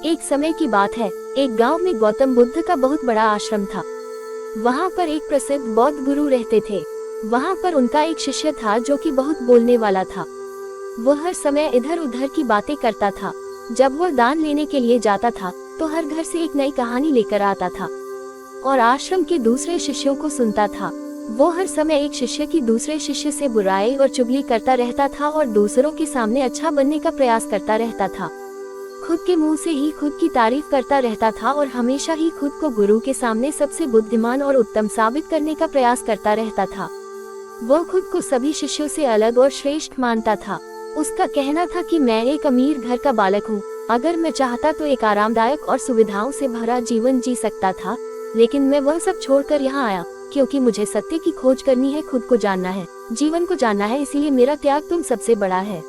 एक समय की बात है, एक गांव में गौतम बुद्ध का बहुत बड़ा आश्रम था। वहां पर एक प्रसिद्ध बौद्ध गुरु रहते थे। वहां पर उनका एक शिष्य था जो कि बहुत बोलने वाला था। वह हर समय इधर उधर की बातें करता था। जब वह दान लेने के लिए जाता था तो हर घर से एक नई कहानी लेकर आता था और आश्रम के दूसरे शिष्यों को सुनता था। वो हर समय एक शिष्य की दूसरे शिष्य से बुराई और चुगली करता रहता था और दूसरों के सामने अच्छा बनने का प्रयास करता रहता था। खुद के मुंह से ही खुद की तारीफ करता रहता था और हमेशा ही खुद को गुरु के सामने सबसे बुद्धिमान और उत्तम साबित करने का प्रयास करता रहता था। वह खुद को सभी शिष्यों से अलग और श्रेष्ठ मानता था। उसका कहना था कि मैं एक अमीर घर का बालक हूँ। अगर मैं चाहता तो एक आरामदायक और सुविधाओं से भरा जीवन जी सकता था, लेकिन मैं वह सब छोड़कर यहाँ आया क्योंकि मुझे सत्य की खोज करनी है, खुद को जानना है, जीवन को जानना है, इसीलिए मेरा त्याग तुम सबसे बड़ा है।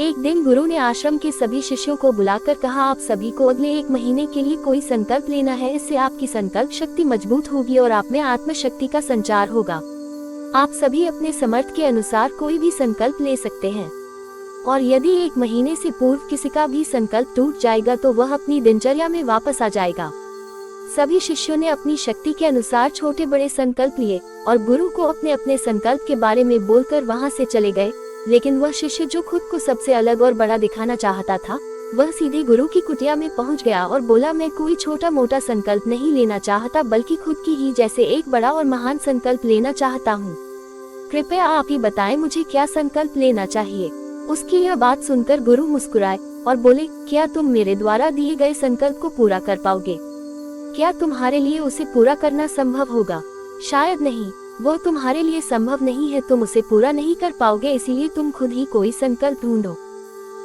एक दिन गुरु ने आश्रम के सभी शिष्यों को बुलाकर कहा, आप सभी को अगले 1 महीने के लिए कोई संकल्प लेना है। इससे आपकी संकल्प शक्ति मजबूत होगी और आप में आत्मशक्ति का संचार होगा। आप सभी अपने समर्थ के अनुसार कोई भी संकल्प ले सकते हैं और यदि 1 महीने से पूर्व किसी का भी संकल्प टूट जाएगा तो वह अपनी दिनचर्या में वापस आ जाएगा। सभी शिष्यों ने अपनी शक्ति के अनुसार छोटे बड़े संकल्प लिए और गुरु को अपने अपने संकल्प के बारे में बोलकर वहां से चले गए। लेकिन वह शिष्य जो खुद को सबसे अलग और बड़ा दिखाना चाहता था, वह सीधे गुरु की कुटिया में पहुंच गया और बोला, मैं कोई छोटा मोटा संकल्प नहीं लेना चाहता, बल्कि खुद की ही जैसे एक बड़ा और महान संकल्प लेना चाहता हूँ। कृपया आप ही बताएं मुझे क्या संकल्प लेना चाहिए। उसकी यह बात सुनकर गुरु मुस्कुराए और बोले, क्या तुम मेरे द्वारा दिए गए संकल्प को पूरा कर पाओगे? क्या तुम्हारे लिए उसे पूरा करना संभव होगा? शायद नहीं, वो तुम्हारे लिए संभव नहीं है, तुम उसे पूरा नहीं कर पाओगे, इसीलिए तुम खुद ही कोई संकल्प ढूंढो।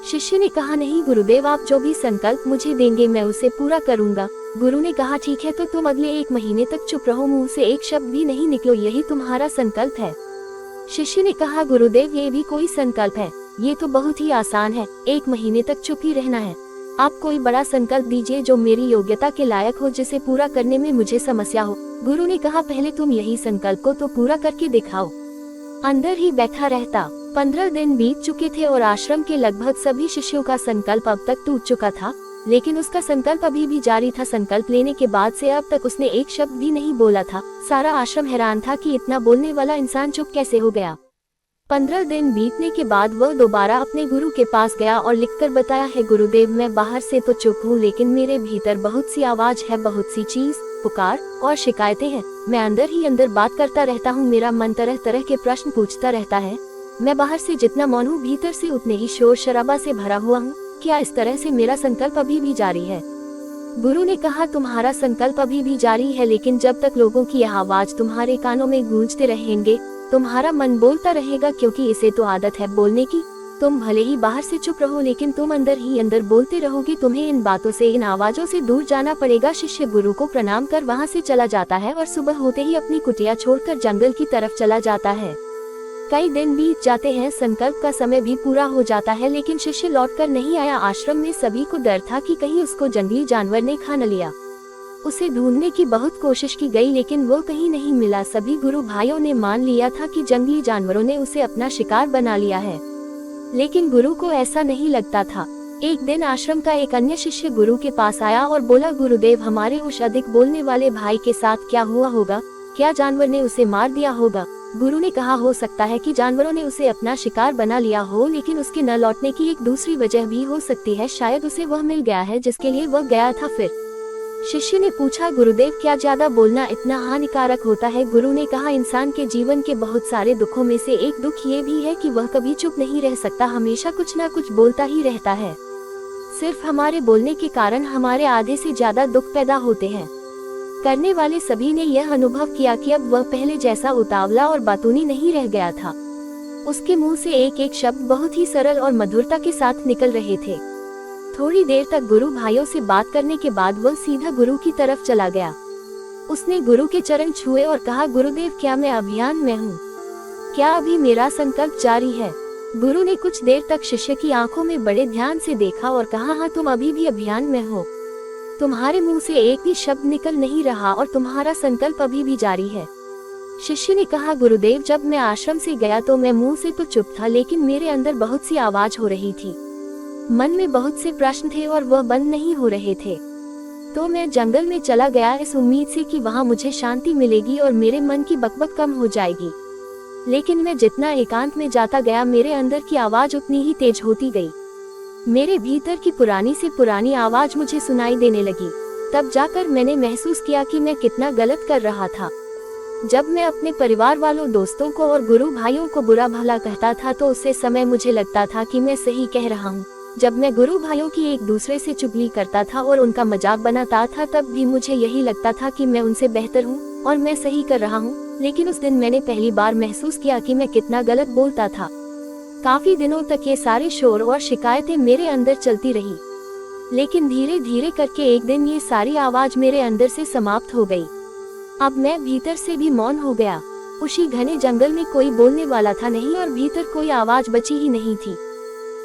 शिष्य ने कहा, नहीं गुरुदेव, आप जो भी संकल्प मुझे देंगे मैं उसे पूरा करूंगा। गुरु ने कहा, ठीक है, तो तुम अगले 1 महीने तक चुप रहो, मुंह से एक शब्द भी नहीं निकलो, यही तुम्हारा संकल्प है। शिष्य ने कहा, गुरुदेव, ये भी कोई संकल्प है? ये तो बहुत ही आसान है, 1 महीने तक चुप ही रहना है। आप कोई बड़ा संकल्प दीजिए जो मेरी योग्यता के लायक हो, जिसे पूरा करने में मुझे समस्या हो। गुरु ने कहा, पहले तुम यही संकल्प को तो पूरा करके दिखाओ। अंदर ही बैठा रहता। 15 दिन बीत चुके थे और आश्रम के लगभग सभी शिष्यों का संकल्प अब तक टूट चुका था, लेकिन उसका संकल्प अभी भी जारी था। संकल्प लेने के बाद से अब तक उसने एक शब्द भी नहीं बोला था। सारा आश्रम हैरान था कि इतना बोलने वाला इंसान चुप कैसे हो गया। 15 दिन बीतने के बाद वह दोबारा अपने गुरु के पास गया और लिखकर बताया, है गुरुदेव, मैं बाहर से तो चुप हूँ, लेकिन मेरे भीतर बहुत सी आवाज है, बहुत सी चीज, पुकार और शिकायतें हैं। मैं अंदर ही अंदर बात करता रहता हूँ, मेरा मन तरह तरह के प्रश्न पूछता रहता है। मैं बाहर से जितना मौन हूँ, भीतर से उतने ही शोर शराबा से भरा हुआ हूँ। क्या इस तरह से मेरा संकल्प अभी भी जारी है? गुरु ने कहा, तुम्हारा संकल्प अभी भी जारी है, लेकिन जब तक लोगों की यह आवाज तुम्हारे कानों में गूंजते रहेंगे, तुम्हारा मन बोलता रहेगा, क्योंकि इसे तो आदत है बोलने की। तुम भले ही बाहर से चुप रहो, लेकिन तुम अंदर ही अंदर बोलते रहोगे। तुम्हें इन बातों से, इन आवाजों से दूर जाना पड़ेगा। शिष्य गुरु को प्रणाम कर वहां से चला जाता है और सुबह होते ही अपनी कुटिया छोड़कर जंगल की तरफ चला जाता है। कई दिन बीत जाते हैं, संकल्प का समय भी पूरा हो जाता है, लेकिन शिष्य लौटकर नहीं आया। आश्रम में सभी को डर था कि कहीं उसको जंगली जानवर ने खा न लिया। उसे ढूंढने की बहुत कोशिश की गई, लेकिन वो कहीं नहीं मिला। सभी गुरु भाइयों ने मान लिया था कि जंगली जानवरों ने उसे अपना शिकार बना लिया है, लेकिन गुरु को ऐसा नहीं लगता था। एक दिन आश्रम का एक अन्य शिष्य गुरु के पास आया और बोला, गुरुदेव, हमारे उस अधिक बोलने वाले भाई के साथ क्या हुआ होगा? क्या जानवर ने उसे मार दिया होगा? गुरु ने कहा, हो सकता है कि जानवरों ने उसे अपना शिकार बना लिया हो, लेकिन उसके न लौटने की एक दूसरी वजह भी हो सकती है। शायद उसे वह मिल गया है जिसके लिए वह गया था। फिर शिष्य ने पूछा, गुरुदेव, क्या ज्यादा बोलना इतना हानिकारक होता है? गुरु ने कहा, इंसान के जीवन के बहुत सारे दुखों में से एक दुख ये भी है कि वह कभी चुप नहीं रह सकता, हमेशा कुछ ना कुछ बोलता ही रहता है। सिर्फ हमारे बोलने के कारण हमारे आधे से ज्यादा दुख पैदा होते हैं। करने वाले सभी ने यह अनुभव किया कि अब वह पहले जैसा उतावला और बातूनी नहीं रह गया था। उसके मुंह से एक एक शब्द बहुत ही सरल और मधुरता के साथ निकल रहे थे। थोड़ी देर तक गुरु भाइयों से बात करने के बाद वह सीधा गुरु की तरफ चला गया। उसने गुरु के चरण छुए और कहा, गुरुदेव, क्या मैं अभियान में हूँ? क्या अभी मेरा संकल्प जारी है? गुरु ने कुछ देर तक शिष्य की आंखों में बड़े ध्यान से देखा और कहा, हाँ, तुम अभी भी अभियान में हो। तुम्हारे मुंह से एक भी शब्द निकल नहीं रहा और तुम्हारा संकल्प अभी भी जारी है। शिष्य ने कहा, गुरुदेव, जब मैं आश्रम से गया तो मैं मुंह से तो चुप था, लेकिन मेरे अंदर बहुत सी आवाज हो रही थी। मन में बहुत से प्रश्न थे और वह बंद नहीं हो रहे थे। तो मैं जंगल में चला गया इस उम्मीद से कि वहाँ मुझे शांति मिलेगी और मेरे मन की बकबक कम हो जाएगी। लेकिन मैं जितना एकांत में जाता गया, मेरे अंदर की आवाज उतनी ही तेज होती गई। मेरे भीतर की पुरानी से पुरानी आवाज मुझे सुनाई देने लगी। तब जाकर मैंने महसूस किया कि मैं कितना गलत कर रहा था। जब मैं अपने परिवार वालों, दोस्तों को और गुरु भाइयों को बुरा भला कहता था तो उस समय मुझे लगता था कि मैं सही कह रहा हूँ। जब मैं गुरु भाइयों की एक दूसरे से चुगली करता था और उनका मजाक बनाता था, तब भी मुझे यही लगता था कि मैं उनसे बेहतर हूँ और मैं सही कर रहा हूँ। लेकिन उस दिन मैंने पहली बार महसूस किया कि मैं कितना गलत बोलता था। काफी दिनों तक ये सारे शोर और शिकायतें मेरे अंदर चलती रही, लेकिन धीरे धीरे करके एक दिन ये सारी आवाज मेरे अंदर से समाप्त हो गई। अब मैं भीतर से भी मौन हो गया। उसी घने जंगल में कोई बोलने वाला था नहीं और भीतर कोई आवाज बची ही नहीं थी।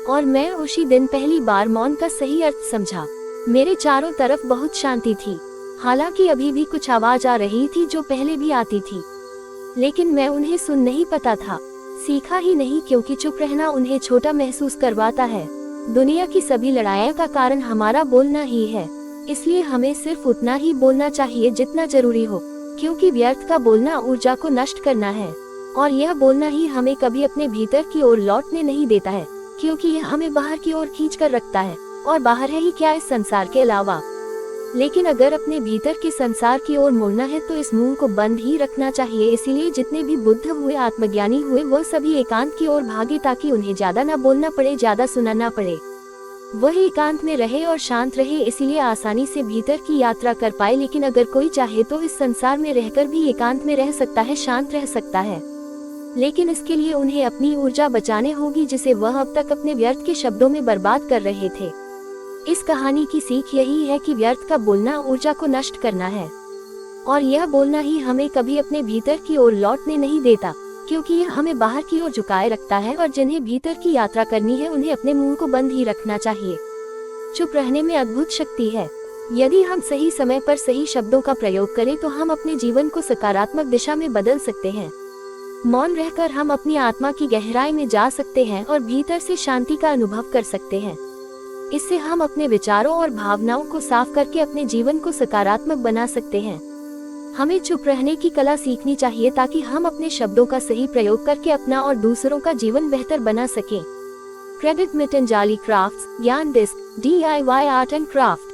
और मैं उसी दिन पहली बार मौन का सही अर्थ समझा। मेरे चारों तरफ बहुत शांति थी। हालांकि अभी भी कुछ आवाज आ रही थी जो पहले भी आती थी, लेकिन मैं उन्हें सुन नहीं पाता था, सीखा ही नहीं, क्योंकि चुप रहना उन्हें छोटा महसूस करवाता है। दुनिया की सभी लड़ाइयों का कारण हमारा बोलना ही है, इसलिए हमें सिर्फ उतना ही बोलना चाहिए जितना जरूरी हो, क्योंकि व्यर्थ का बोलना ऊर्जा को नष्ट करना है और यह बोलना ही हमें कभी अपने भीतर की ओर लौटने नहीं देता है, क्योंकि यह हमें बाहर की ओर खींच कर रखता है और बाहर है ही क्या इस संसार के अलावा। लेकिन अगर अपने भीतर के संसार की ओर मुड़ना है तो इस मुंह को बंद ही रखना चाहिए। इसीलिए जितने भी बुद्ध हुए, आत्मज्ञानी हुए, वह सभी एकांत की ओर भागे ताकि उन्हें ज्यादा ना बोलना पड़े, ज्यादा सुनना ना पड़े। वह एकांत में रहे और शांत रहे, इसीलिए आसानी से भीतर की यात्रा कर पाए। लेकिन अगर कोई चाहे तो इस संसार में रहकर भी एकांत में रह सकता है, शांत रह सकता है, लेकिन इसके लिए उन्हें अपनी ऊर्जा बचाने होगी जिसे वह अब तक अपने व्यर्थ के शब्दों में बर्बाद कर रहे थे। इस कहानी की सीख यही है कि व्यर्थ का बोलना ऊर्जा को नष्ट करना है और यह बोलना ही हमें कभी अपने भीतर की ओर लौटने नहीं देता, क्योंकि यह हमें बाहर की ओर झुकाए रखता है। और जिन्हें भीतर की यात्रा करनी है उन्हें अपने मुंह को बंद ही रखना चाहिए। चुप रहने में अद्भुत शक्ति है। यदि हम सही समय पर सही शब्दों का प्रयोग करें तो हम अपने जीवन को सकारात्मक दिशा में बदल सकते हैं। मौन रहकर हम अपनी आत्मा की गहराई में जा सकते हैं और भीतर से शांति का अनुभव कर सकते हैं। इससे हम अपने विचारों और भावनाओं को साफ करके अपने जीवन को सकारात्मक बना सकते हैं। हमें चुप रहने की कला सीखनी चाहिए ताकि हम अपने शब्दों का सही प्रयोग करके अपना और दूसरों का जीवन बेहतर बना सकें। क्रेडिट मितंजाली क्राफ्ट्स, ज्ञान disk, DIY art and craft.